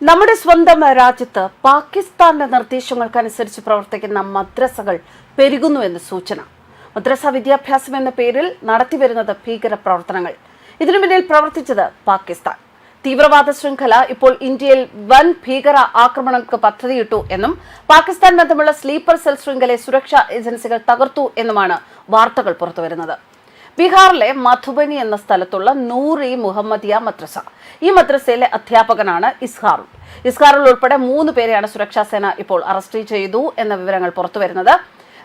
നമ്മുടെ സ്വന്തം രാജ്യത്ത് പാകിസ്ഥാന്റെ നിർദ്ദേശങ്ങൾക്കനുസരിച്ച് പ്രവർത്തിക്കുന്ന മദ്രസകൾ പെരുകുന്നുവെന്ന് സൂചന. മദ്രസ വിദ്യാഭ്യാസം എന്ന പേരിൽ നടത്തിവരുന്നത് ഭീകര പ്രവർത്തനങ്ങൾ. ഇതിനു പിന്നിൽ പ്രവർത്തിച്ചത് പാകിസ്ഥാൻ. തീവ്രവാദ ശൃംഖല ഇപ്പോൾ ഇന്ത്യയിൽ വൻ ഭീകര ആക്രമണങ്ങൾക്ക് പദ്ധതിയിട്ടു എന്നും പാകിസ്ഥാൻ ബന്ധമുള്ള സ്ലീപ്പർ സെൽ ശൃംഖലയെ സുരക്ഷാ ഏജൻസികൾ തകർത്തു എന്നുമാണ് വാർത്തകൾ പുറത്തുവരുന്നത്. ബീഹാറിലെ മധുബനി എന്ന സ്ഥലത്തുള്ള നൂർ-ഇ മുഹമ്മദിയ മദ്രസ. ഈ മദ്രസയിലെ അധ്യാപകനാണ് ഇസ്ഹാറുൽ. ഇസ്ഹാറുൽ ഉൾപ്പെടെ 3 പേരെയാണ് സുരക്ഷാ സേന ഇപ്പോൾ അറസ്റ്റ് ചെയ്തു എന്ന വിവരങ്ങൾ പുറത്തുവരുന്നത്.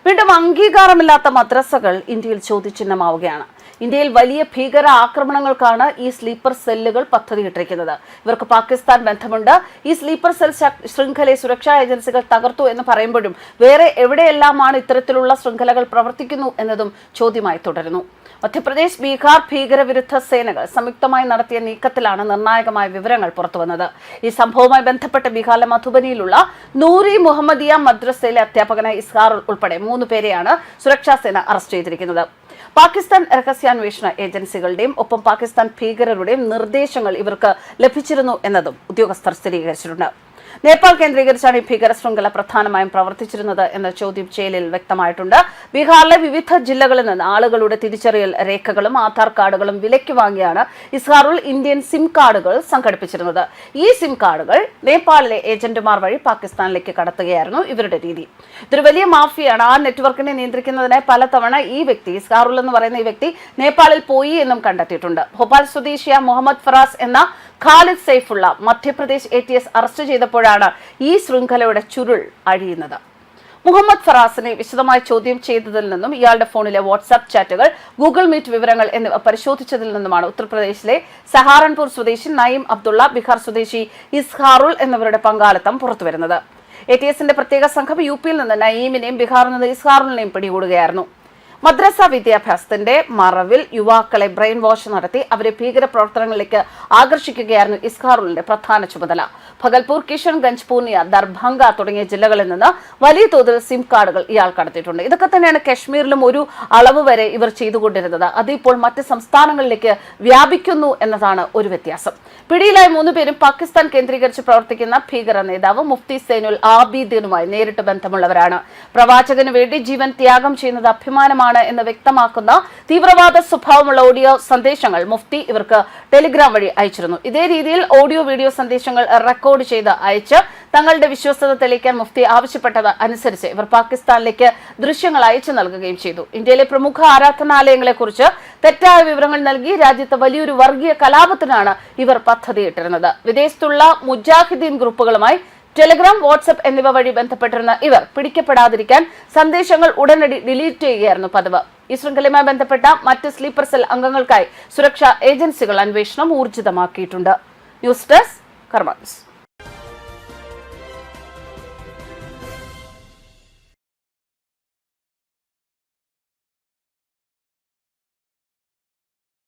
വീണ്ടും അംഗീകാരമില്ലാത്ത മദ്രസകൾ ഇന്ത്യയിൽ ചോദ്യചിഹ്നമാവുകയാണ്. ഇന്ത്യയിൽ വലിയ ഭീകര ആക്രമണങ്ങൾക്കാണ് ഈ സ്ലീപ്പർ സെല്ലുകൾ പദ്ധതിയിട്ടിരിക്കുന്നത്. ഇവർക്ക് പാകിസ്ഥാൻ ബന്ധമുണ്ട്. ഈ സ്ലീപ്പർ സെൽ ശൃംഖലയെ സുരക്ഷാ ഏജൻസികൾ തകർത്തു എന്ന് പറയുമ്പോഴും വേറെ എവിടെയെല്ലാമാണ് ഇത്തരത്തിലുള്ള ശൃംഖലകൾ പ്രവർത്തിക്കുന്നു എന്നതും ചോദ്യമായി തുടരുന്നു. മധ്യപ്രദേശ്, ബീഹാർ ഭീകരവിരുദ്ധ സേനകൾ സംയുക്തമായി നടത്തിയ നീക്കത്തിലാണ് നിർണായകമായ വിവരങ്ങൾ പുറത്തുവന്നത്. ഈ സംഭവവുമായി ബന്ധപ്പെട്ട് ബീഹാറിലെ മധുബനിയിലുള്ള നൂർ-ഇ മുഹമ്മദിയ മദ്രസയിലെ അധ്യാപകനായ ഇസ്ഹാറുൽ ഉൾപ്പെടെ 3 പേരെയാണ് സുരക്ഷാ സേന അറസ്റ്റ് ചെയ്തിരിക്കുന്നത്. പാകിസ്ഥാൻ രഹസ്യാന്വേഷണ ഏജൻസികളുടെയും ഒപ്പം പാകിസ്ഥാൻ ഭീകരരുടെയും നിർദ്ദേശങ്ങൾ ഇവർക്ക് ലഭിച്ചിരുന്നു എന്നതും ഉദ്യോഗസ്ഥർ സ്ഥിരീകരിച്ചിട്ടുണ്ട്. നേപ്പാൾ കേന്ദ്രീകരിച്ചാണ് ഈ ഭീകര ശൃംഖല പ്രധാനമായും പ്രവർത്തിച്ചിരുന്നത് എന്ന ചോദ്യം ചെയ്യലിൽ വ്യക്തമായിട്ടുണ്ട്. ബീഹാറിലെ വിവിധ ജില്ലകളിൽ നിന്ന് ആളുകളുടെ തിരിച്ചറിയൽ രേഖകളും ആധാർ കാർഡുകളും വിലയ്ക്ക് വാങ്ങിയാണ് ഇസ്ഹാറുൽ ഇന്ത്യൻ സിം കാർഡുകൾ സംഘടിപ്പിച്ചിരുന്നത്. ഈ സിം കാർഡുകൾ നേപ്പാളിലെ ഏജന്റുമാർ വഴി പാകിസ്ഥാനിലേക്ക് കടത്തുകയായിരുന്നു ഇവരുടെ രീതി. ഇതൊരു വലിയ മാഫിയാണ്. ആ നെറ്റ്വർക്കിനെ നിയന്ത്രിക്കുന്നതിനായി പലതവണ ഈ വ്യക്തി, ഇസ്ഹാറുൽ എന്ന് പറയുന്ന ഈ വ്യക്തി, നേപ്പാളിൽ പോയി എന്നും കണ്ടെത്തിയിട്ടുണ്ട്. ഭോപ്പാൽ സ്വദേശിയ മുഹമ്മദ് ഫറാസ് എന്ന ഖാലിദ് സൈഫുള്ള മധ്യപ്രദേശ് ATS അറസ്റ്റ് ചെയ്തപ്പോഴാണ് ഈ ശൃംഖലയുടെ ചുരുൾ അഴിയുന്നത്. മുഹമ്മദ് ഫറാസിനെ വിശദമായി ചോദ്യം ചെയ്തതിൽ നിന്നും ഇയാളുടെ ഫോണിലെ വാട്സാപ്പ് ചാറ്റുകൾ, ഗൂഗിൾ മീറ്റ് വിവരങ്ങൾ എന്നിവ പരിശോധിച്ചതിൽ നിന്നുമാണ് ഉത്തർപ്രദേശിലെ സഹാറൻപൂർ സ്വദേശി നയീം അബ്ദുള്ള, ബീഹാർ സ്വദേശി ഇസ്ഹാറുൽ എന്നിവരുടെ പങ്കാളിത്തം പുറത്തുവരുന്നത്. ATSന്റെ പ്രത്യേക സംഘം UPയിൽ നിന്ന് നയീമിനെയും ബീഹാറിൽ നിന്ന് ഇസ്ഹാറുലിനെയും പിടികൂടുകയായിരുന്നു. മദ്രസ വിദ്യാഭ്യാസത്തിന്റെ മറവിൽ യുവാക്കളെ ബ്രെയിൻ വാഷ് നടത്തി അവരെ ഭീകര പ്രവർത്തനങ്ങളിലേക്ക് ആകർഷിക്കുകയായിരുന്നു ഇസ്ഹാറുലിന്റെ പ്രധാന ചുമതല. ഭഗൽപൂർ, കിഷൻഗഞ്ച്, പൂർണിയ, ദർഭംഗ തുടങ്ങിയ ജില്ലകളിൽ നിന്ന് വലിയ തോതിൽ സിം കാർഡുകൾ ഇയാൾ കടത്തിയിട്ടുണ്ട്. ഇതൊക്കെ തന്നെയാണ് കശ്മീരിലും ഒരു അളവ് വരെ ഇവർ ചെയ്തുകൊണ്ടിരുന്നത്. അതിപ്പോൾ മറ്റ് സംസ്ഥാനങ്ങളിലേക്ക് വ്യാപിക്കുന്നു എന്നതാണ് ഒരു വ്യത്യാസം. പിടിയിലായ 3 പേരും പാകിസ്ഥാൻ കേന്ദ്രീകരിച്ച് പ്രവർത്തിക്കുന്ന ഭീകര നേതാവ് മുഫ്തി സൈനുൽ ആബിദീനുമായി നേരിട്ട് ബന്ധമുള്ളവരാണ്. പ്രവാചകന് വേണ്ടി ജീവൻ ത്യാഗം ചെയ്യുന്നത് അഭിമാനമാണ് എന്ന് വ്യക്തമാക്കുന്ന തീവ്രവാദ സ്വഭാവമുള്ള ഓഡിയോ സന്ദേശങ്ങൾ മുഫ്തി ഇവർക്ക് ടെലിഗ്രാം വഴി അയച്ചിരുന്നു. ഇതേ രീതിയിൽ ഓഡിയോ വീഡിയോ സന്ദേശങ്ങൾ റെക്കോർഡ് ചെയ്ത് അയച്ച് തങ്ങളുടെ വിശ്വസ്തത തെളിയിക്കാൻ മുഫ്തി ആവശ്യപ്പെട്ടത് അനുസരിച്ച് ഇവർ പാകിസ്ഥാനിലേക്ക് ദൃശ്യങ്ങൾ അയച്ചു നൽകുകയും ചെയ്തു. ഇന്ത്യയിലെ പ്രമുഖ ആരാധനാലയങ്ങളെക്കുറിച്ച് തെറ്റായ വിവരങ്ങൾ നൽകി രാജ്യത്ത് വലിയൊരു വർഗീയ കലാപത്തിനാണ് ഇവർ പദ്ധതിയിട്ടിരുന്നത്. വിദേശത്തുള്ള മുജാഹിദീൻ ഗ്രൂപ്പുകളുമായി ടെലിഗ്രാം, വാട്സ്ആപ്പ് എന്നിവ വഴി ബന്ധപ്പെട്ടിരുന്ന ഇവർ പിടിക്കപ്പെടാതിരിക്കാൻ സന്ദേശങ്ങൾ ഉടനടി ഡിലീറ്റ് ചെയ്യുകയായിരുന്നു പതിവ്. ഈ ശൃംഖലയുമായി ബന്ധപ്പെട്ട മറ്റ് സ്ലീപ്പർ സെൽ അംഗങ്ങൾക്കായി സുരക്ഷാ ഏജൻസികൾ അന്വേഷണം ഊർജിതമാക്കിയിട്ടുണ്ട്. ന്യൂസ് ഡെസ്ക് കർമ്മ ന്യൂസ്.